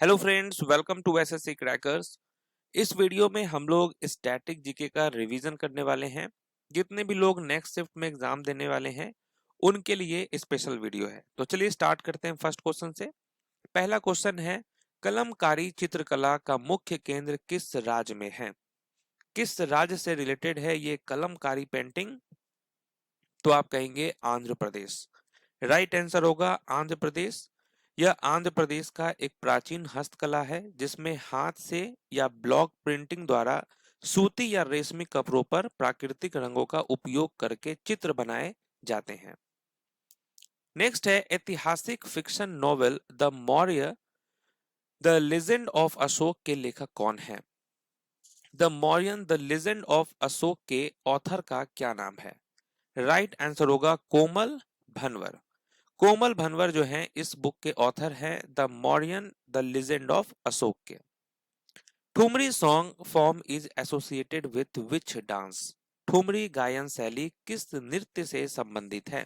Hello friends, welcome to SSC crackers. इस वीडियो में हम लोग स्टैटिक जीके का रिवीजन करने वाले हैं। जितने भी लोग नेक्स्ट शिफ्ट में एग्जाम देने वाले हैं उनके लिए स्पेशल वीडियो है। तो चलिए स्टार्ट करते हैं फर्स्ट क्वेश्चन से। पहला क्वेश्चन है, कलमकारी चित्रकला का मुख्य केंद्र किस राज्य में है? किस राज्य से रिलेटेड है ये कलमकारी पेंटिंग? तो आप कहेंगे आंध्र प्रदेश। राइट आंसर होगा आंध्र प्रदेश। यह आंध्र प्रदेश का एक प्राचीन हस्तकला है जिसमें हाथ से या ब्लॉक प्रिंटिंग द्वारा सूती या रेशमी कपड़ों पर प्राकृतिक रंगों का उपयोग करके चित्र बनाए जाते हैं। नेक्स्ट है, ऐतिहासिक fiction novel the Maurya the legend of Ashoka के लेखक कौन है? The Mauryan the legend of Ashoka के ऑथर का क्या नाम है? राइट आंसर होगा कोमल भनवर। कोमल भनवर जो हैं इस बुक के ऑथर हैं the Mauryan the legend of Ashoka के। Thumri song form is associated with which dance? Thumri गायन शैली किस नृत्य से संबंधित है?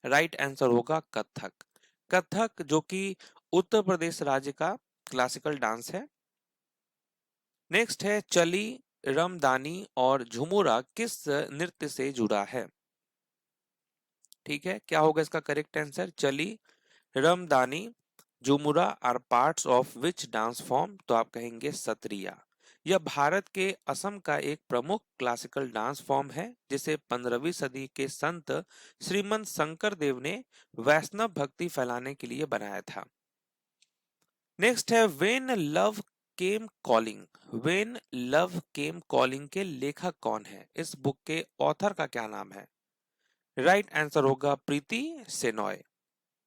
राइट आंसर होगा कथक। कथक जो कि उत्तर प्रदेश राज्य का क्लासिकल डांस है। नेक्स्ट है, चली, रमदानी और झुमुरा किस नृत्य से जुड़ा है? ठीक है, क्या होगा इसका correct answer? Chali, Ramdani, Jhumura are parts of which dance form? तो आप कहेंगे सत्रिया। यह भारत के असम का एक प्रमुख क्लासिकल डांस फॉर्म है जिसे 15वीं सदी के संत श्रीमंत शंकर देव ने वैष्णव भक्ति फैलाने के लिए बनाया था। नेक्स्ट है, when love came calling. When love came calling के लेखक कौन है? इस बुक के ऑथर का क्या नाम है? राइट आंसर होगा प्रीति सेनॉय।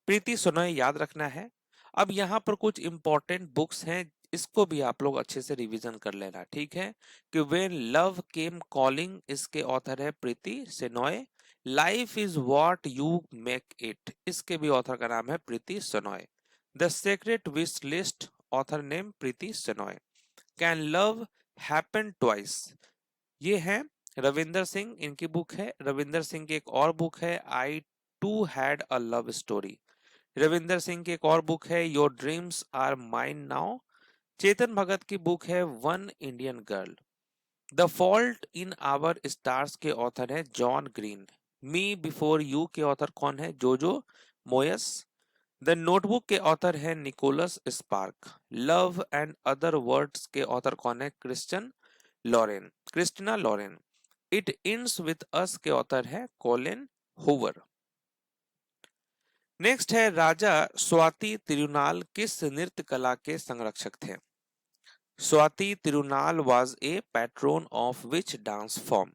प्रीति सोनोय याद रखना है। अब यहाँ पर कुछ इंपॉर्टेंट बुक्स हैं, इसको भी आप लोग अच्छे से रिवीजन कर लेना, ठीक है? कि व्हेन लव केम कॉलिंग इसके ऑथर है Preeti Shenoy. Life is what you make it इसके भी ऑथर का नाम है Preeti Shenoy. The secret wish list author name Preeti Shenoy. Can love happen twice ये है रविंदर सिंह, इनकी बुक है। रविंदर सिंह की एक और बुक है I too had a love story. Ravinder Singh की एक और बुक है your dreams are mine now. Chetan Bhagat की बुक है one Indian girl. The fault in our stars के ऑथर है John Green. Me before you के ऑथर कौन है? Jojo Moyes. द नोटबुक के ऑथर है Nicholas Spark. Love and other words के ऑथर कौन है? Christina Lauren. It ends with अस के ऑथर है कॉलिन हूवर। नेक्स्ट है, राजा स्वाति तिरुनाल किस नृत्य कला के संरक्षक थे? Swathi Thirunal was a patron of which dance form?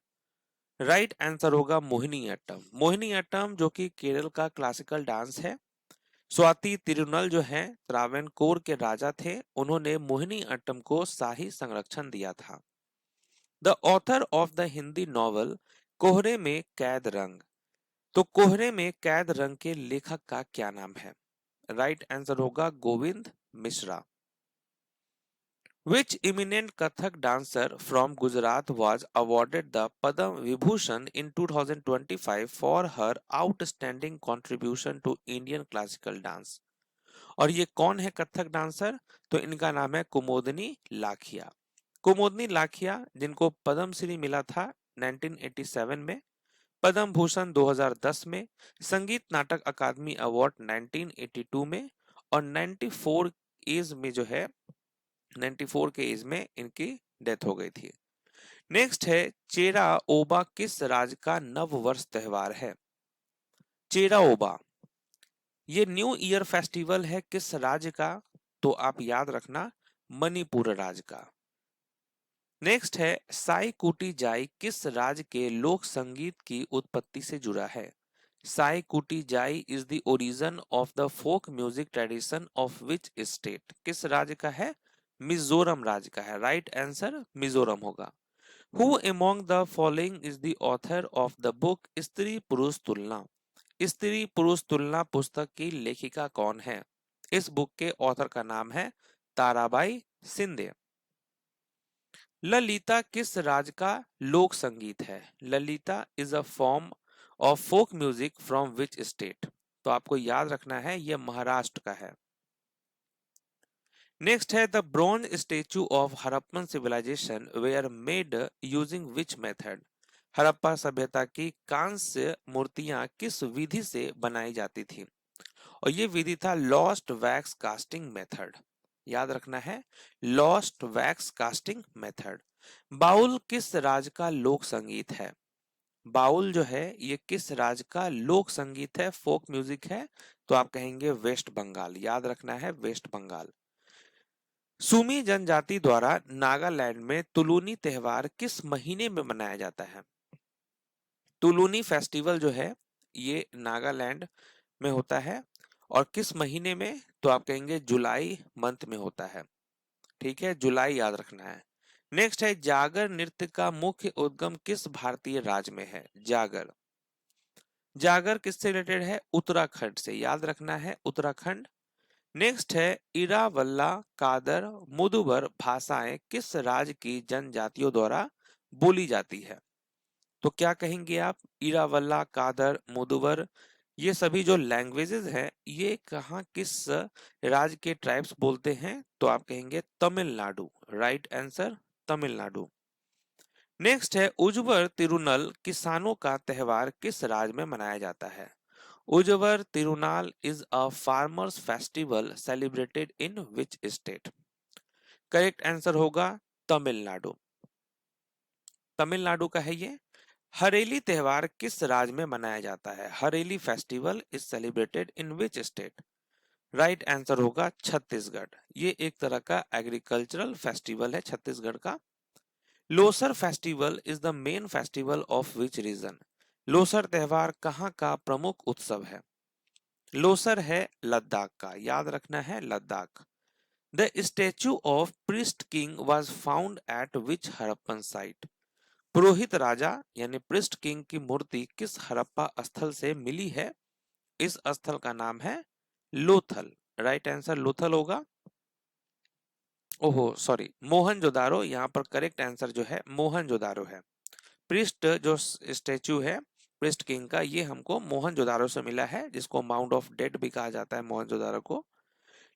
Right answer होगा मोहिनीअट्टम। मोहिनीअट्टम जो कि केरल का क्लासिकल डांस है। स्वाति तिरुनल जो है त्रावणकोर के राजा थे, उन्होंने मोहिनीअट्टम को शाही संरक्षण दिया था। The author of the Hindi novel कोहरे में कैद रंग। तो कोहरे में कैद रंग के लेखक का क्या नाम है? राइट आंसर होगा Govind Mishra. Which eminent Kathak dancer from Gujarat was awarded the Padma Vibhushan in 2025 for her outstanding contribution to Indian classical dance? और ये कौन है कथक डांसर? तो इनका नाम है कुमोदनी लाखिया। कुमोदनी लाखिया जिनको पद्मश्री मिला था 1987 में, पद्म भूषण 2010 में, संगीत नाटक अकादमी अवार्ड 1982 में और 94 एज में जो है 94 के एज में इनकी डेथ हो गई थी। नेक्स्ट है, चेरा ओबा किस राज्य का नव वर्ष त्योहार है? चेरा ओबा ये न्यू ईयर फेस्टिवल है किस राज्य का? तो आप याद रखना मणिपुर राज्य का। नेक्स्ट है, साई कुटी जाई किस राज्य के लोक संगीत की उत्पत्ति से जुड़ा है? साई कुटी जाई is the origin of the folk music tradition of which state? किस राज्य का है? मिजोरम राज्य का है। राइट आंसर मिजोरम होगा। Who among the following is the author of the book स्त्री पुरुष तुलना? स्त्री पुरुष तुलना पुस्तक की लेखिका कौन है? इस बुक के ऑथर का नाम है ताराबाई सिंधे। ललिता किस राज्य का लोक संगीत है? Lalita is a form of folk music from which state? तो आपको याद रखना है यह महाराष्ट्र का है। नेक्स्ट है the bronze statue of Harappan civilisation were made using which method. Harappa सभ्यता की कांस्य मूर्तियां किस विधि से बनाई जाती थी, और ये विधि था लॉस्ट वैक्स कास्टिंग मेथड। याद रखना है, lost wax casting method. Baul किस राज्य का लोक संगीत है? बाउल जो है ये किस राज्य का लोक संगीत है, फोक म्यूजिक है? तो आप कहेंगे वेस्ट बंगाल। याद रखना है, वेस्ट बंगाल। सुमी जनजाति द्वारा नागालैंड में तुलूनी त्योहार किस महीने में मनाया जाता है? तुलूनी फेस्टिवल जो है ये नागालैंड में होता है, और किस महीने में? तो आप कहेंगे जुलाई मंथ में होता है। ठीक है, जुलाई याद रखना है। नेक्स्ट है जागर नृत्य का मुख्य उद्गम किस भारतीय राज्य में है? जागर, जागर किससे रिलेटेड है? उत्तराखंड से। याद रखना है, उत्तराखंड। नेक्स्ट है इरावल्ला, कादर, मुदुबर भाषाएं किस राज्य की जनजातियों द्वारा बोली जाती है? तो क्या कहेंगे आप? इरावल्ला, कादर, मुदुबर, ये सभी जो लैंग्वेजेस हैं ये कहाँ किस राज्य के ट्राइब्स बोलते हैं? तो आप कहेंगे Tamil Nadu. Right answer, Tamil Nadu. Next है उज्वर तिरुनल किसानों का त्योहार किस राज्य में मनाया जाता है? Uzhavar Thirunal is a farmers festival celebrated in which state? Correct answer होगा तमिलनाडु। तमिलनाडु का है ये। हरेली त्योहार किस राज्य में मनाया जाता है? Hareli festival is celebrated in which state? Right answer होगा छत्तीसगढ़। ये एक तरह का एग्रीकल्चरल फेस्टिवल है छत्तीसगढ़ का। Losar festival is the main festival of which region? Losar त्योहार कहाँ का प्रमुख उत्सव है? लोसर है लद्दाख का। याद रखना है, Ladakh. The statue of priest king was found at which Harappan site? पुरोहित राजा यानी प्रिस्ट किंग की मूर्ति किस हड़प्पा स्थल से मिली है? इस स्थल का नाम है लोथल। राइट आंसर लोथल होगा। ओहो सॉरी, मोहनजोदारो। यहाँ पर करेक्ट आंसर जो है मोहनजोदारो है। प्रिस्ट जो स्टेच्यू है प्रिस्ट किंग का, ये हमको मोहनजोदारो से मिला है, जिसको माउंट ऑफ डेड भी कहा जाता है मोहनजोदारो को।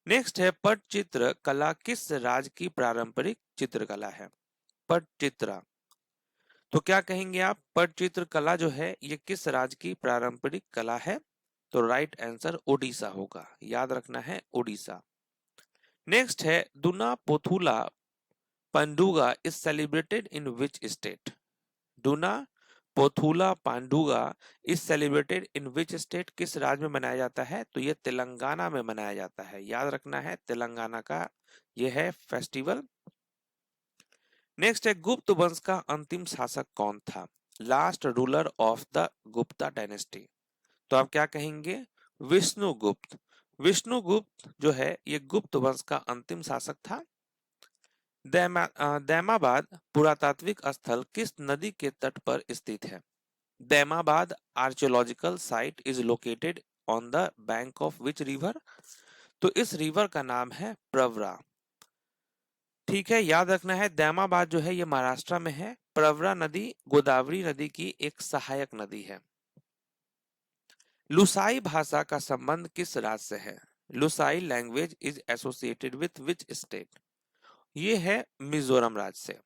नेक्स्ट है पटचित्र कला किस राज्य की पारंपरिक चित्रकला है? पटचित्रा, तो क्या कहेंगे आप? पटचित्र कला जो है ये किस राज्य की पारंपरिक कला है? तो राइट आंसर ओडिशा होगा। याद रखना है, ओडिशा। नेक्स्ट है Duna Pothula Panduga is celebrated in which state? Duna Pothula Panduga is celebrated in which state? किस राज्य में मनाया जाता है? तो ये तेलंगाना में मनाया जाता है। याद रखना है, तेलंगाना का ये है फेस्टिवल। नेक्स्ट है गुप्त वंश का अंतिम शासक कौन था? Last ruler of the Gupta dynasty. तो आप क्या कहेंगे? विष्णुगुप्त। विष्णुगुप्त जो है ये गुप्त वंश का अंतिम शासक था। दैमाबाद पुरातात्विक स्थल किस नदी के तट पर स्थित है? Daimabad archaeological site is located on the bank of which river? तो इस रिवर का नाम है प्रवरा। ठीक है, याद रखना है, दैमाबाद जो है ये महाराष्ट्र में है। प्रवरा नदी गोदावरी नदी की एक सहायक नदी है। लुसाई भाषा का संबंध किस राज्य से है? Lushai language is associated with which state? ये है मिजोरम राज्य से।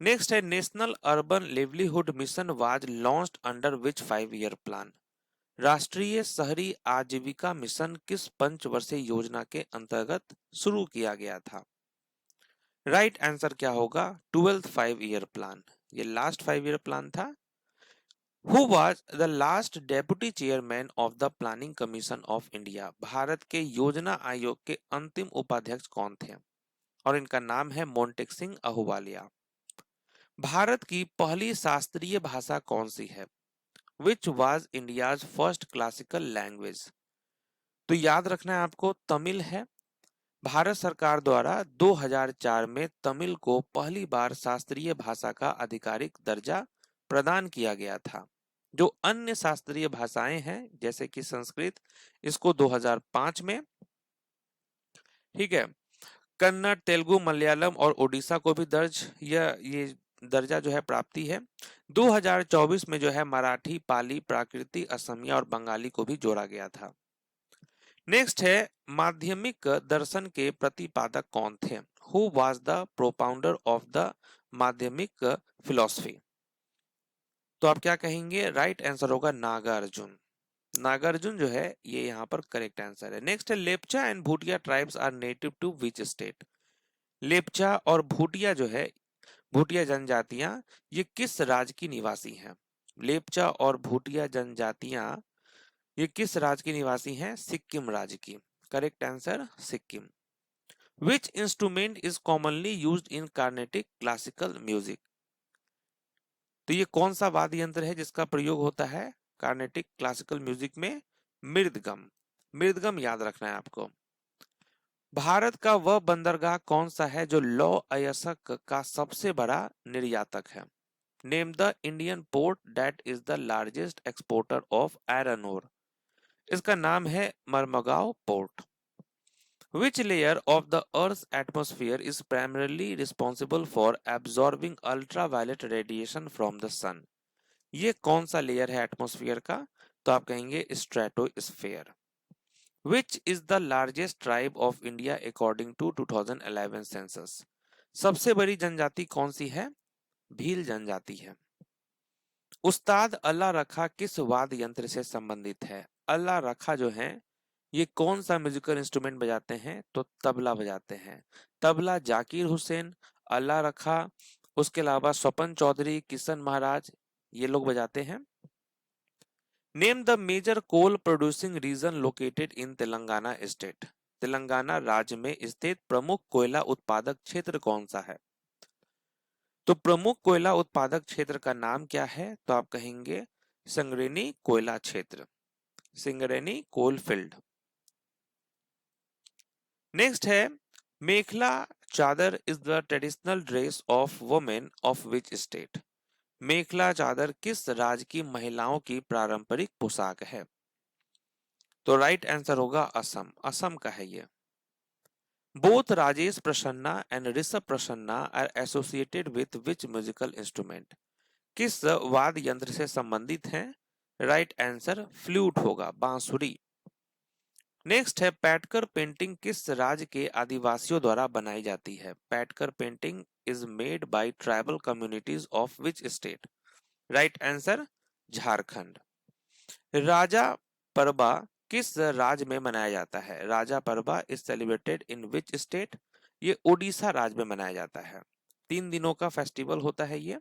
नेक्स्ट है national urban livelihood mission was launched under which 5 year plan? राष्ट्रीय शहरी आजीविका मिशन किस पंचवर्षीय योजना के अंतर्गत शुरू किया गया था? राइट आंसर क्या होगा? 12th 5 year plan. ये लास्ट 5 ईयर प्लान था। Who was the last deputy chairman of the planning commission of India? Bharat के योजना आयोग के अंतिम उपाध्यक्ष कौन थे? और इनका नाम है मोंटेक सिंह अहूवालिया। भारत की पहली शास्त्रीय भाषा कौन सी है? Which was India's first classical language? तो याद रखना है आपको, तमिल है। भारत सरकार द्वारा 2004 में तमिल को पहली बार शास्त्रीय भाषा का आधिकारिक दर्जा प्रदान किया गया था। जो अन्य शास्त्रीय भाषाएं हैं जैसे कि संस्कृत, इसको 2005 में, ठीक है, कन्नड़, तेलुगु, मलयालम और ओडिशा को भी ये दर्जा जो है प्राप्ति है। 2024 में जो है मराठी, पाली, प्राकृति, असमिया और बंगाली को भी जोड़ा गया था। नेक्स्ट है माध्यमिक दर्शन के प्रतिपादक कौन थे? Who was the propounder of the माध्यमिक फिलॉसफी? तो आप क्या कहेंगे? राइट आंसर होगा नागार्जुन। नागार्जुन जो है ये यहाँ पर करेक्ट आंसर है। नेक्स्ट है Lepcha and Bhutia tribes are native to which state? Lepcha और भूटिया जो है, भूटिया जनजातियां, ये किस राज्य की निवासी हैं? लेप्चा और भूटिया जनजातियां ये किस राज्य की निवासी हैं? सिक्किम राज्य की। Correct answer Sikkim. Which instrument is commonly used in Carnatic classical music? तो ये कौन सा वाद्य यंत्र है जिसका प्रयोग होता है कार्नेटिक क्लासिकल म्यूजिक में? मृदगम। मृदगम याद रखना है आपको। भारत का वह बंदरगाह कौन सा है जो लौह अयस्क का सबसे बड़ा निर्यातक है? Name the Indian port that is the largest exporter of iron ore. इसका नाम है Marmagao port. Which layer of the Earth's atmosphere is primarily responsible for absorbing ultraviolet radiation from the sun? ये कौन सा लेयर है एटमॉस्फेयर का? तो आप कहेंगे stratosphere. Which is the largest tribe of India according to 2011 census? सबसे बड़ी जनजाति कौन सी है? भील जनजाति है। उस्ताद अल्लाह रखा किस वाद्य यंत्र से संबंधित है? अल्लाह रखा जो है ये कौन सा म्यूजिकल इंस्ट्रूमेंट बजाते हैं? तो तबला बजाते हैं। तबला जाकिर हुसैन, अल्लाह रखा, उसके अलावा स्वपन चौधरी, किशन महाराज, ये लोग बजाते हैं। Name the major coal producing region located in Telangana state. Telangana राज्य में स्थित प्रमुख कोयला उत्पादक क्षेत्र कौन सा है? तो प्रमुख कोयला उत्पादक क्षेत्र का नाम क्या है? तो आप कहेंगे सिंगरेनी कोयला क्षेत्र, सिंगरेनी कोल फील्ड। नेक्स्ट है mekhela chador is the traditional dress of women of which state? Mekhela chador किस राज्य की महिलाओं की पारंपरिक पोशाक है? तो राइट आंसर होगा असम। असम का है ये। Both Rajesh Prasanna and Rishabh Prasanna are associated with which musical instrument? किस वाद्य यंत्र से संबंधित हैं? राइट आंसर फ्लूट होगा, बांसुरी। नेक्स्ट है पैटकर पेंटिंग किस राज्य के आदिवासियों द्वारा बनाई जाती है? Paitkar painting is made by tribal communities of which state? Right answer Jharkhand. Raja Parba किस राज्य में मनाया जाता है? Raja Parba is celebrated in which state? ये ओडिशा राज्य में मनाया जाता है। 3 दिनों का फेस्टिवल होता है ये।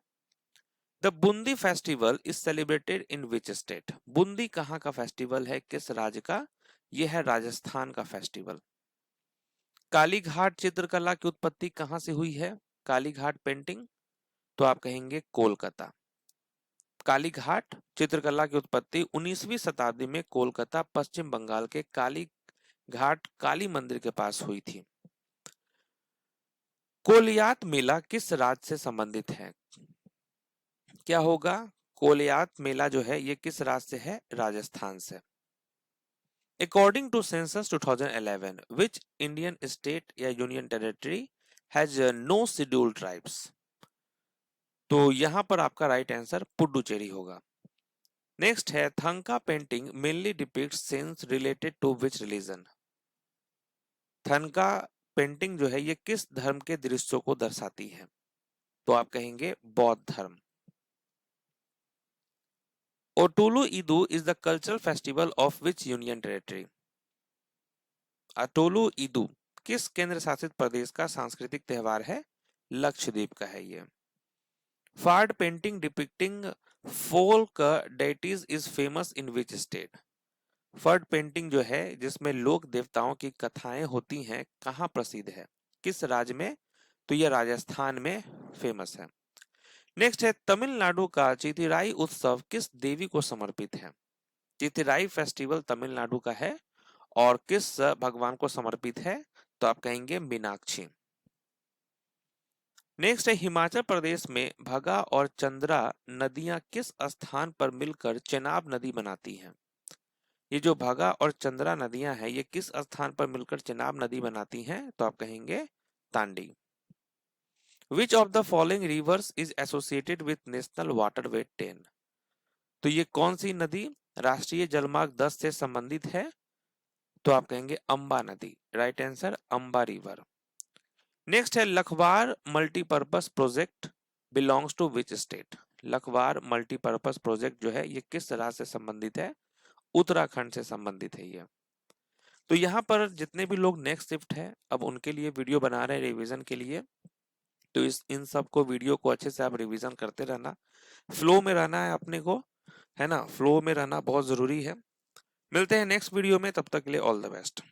The Bundi festival is celebrated in which state? Bundi कहाँ का फेस्टिवल है, किस राज्य का? यह है राजस्थान का फेस्टिवल। कालीघाट चित्रकला की उत्पत्ति कहाँ से हुई है? कालीघाट पेंटिंग, तो आप कहेंगे कोलकाता। कालीघाट चित्रकला की उत्पत्ति 19वीं शताब्दी में कोलकाता पश्चिम बंगाल के कालीघाट काली मंदिर के पास हुई थी। कोलियात मेला किस राज्य से संबंधित है? क्या होगा? कोलियात मेला जो है ये किस राज्य से है? राजस्थान से। According to census 2011, which Indian state या union territory has no scheduled tribes? तो यहां पर आपका राइट आंसर पुडुचेरी होगा। नेक्स्ट है thangka painting mainly depicts scenes related to which religion? Thangka painting जो है ये किस धर्म के दृश्यों को दर्शाती है? तो आप कहेंगे बौद्ध धर्म। Otulu Eedu is the cultural festival of which union territory? Atolu Eedu किस केंद्र शासित प्रदेश का सांस्कृतिक त्योहार है? लक्षद्वीप का है ये। Phad painting depicting folk deities is famous in which state? Phad painting जो है जिसमें लोक देवताओं की कथाएं होती हैं कहाँ प्रसिद्ध है? किस राज्य में? तो यह राजस्थान में फेमस है। नेक्स्ट है तमिलनाडु का चिथिराई उत्सव किस देवी को समर्पित है? चिथिराई फेस्टिवल तमिलनाडु का है और किस भगवान को समर्पित है? तो आप कहेंगे मीनाक्षी। नेक्स्ट है हिमाचल प्रदेश में भगा और चंद्रा नदियां किस स्थान पर मिलकर चेनाब नदी बनाती हैं? ये जो भगा और चंद्रा नदियां हैं ये किस स्थान पर मिलकर चेनाब नदी बनाती हैं? तो आप कहेंगे Tandi. Which of the following rivers is associated with national waterway 10? तो ये कौन सी नदी राष्ट्रीय जलमार्ग 10 से संबंधित है? तो आप कहेंगे अंबा नदी, right answer Amba river. Next है Lakhwar multipurpose project belongs to which state. Lakhwar multipurpose project जो है ये किस राज्य से संबंधित है? उत्तराखंड से संबंधित है ये। तो यहाँ पर जितने भी लोग नेक्स्ट शिफ्ट है अब उनके लिए वीडियो बना रहे हैं रिवीजन के लिए, तो इन सब को वीडियो को अच्छे से आप रिवीजन करते रहना, फ्लो में रहना है अपने को, है ना, फ्लो में रहना बहुत जरूरी है। मिलते हैं नेक्स्ट वीडियो में, तब तक के लिए ऑल द बेस्ट।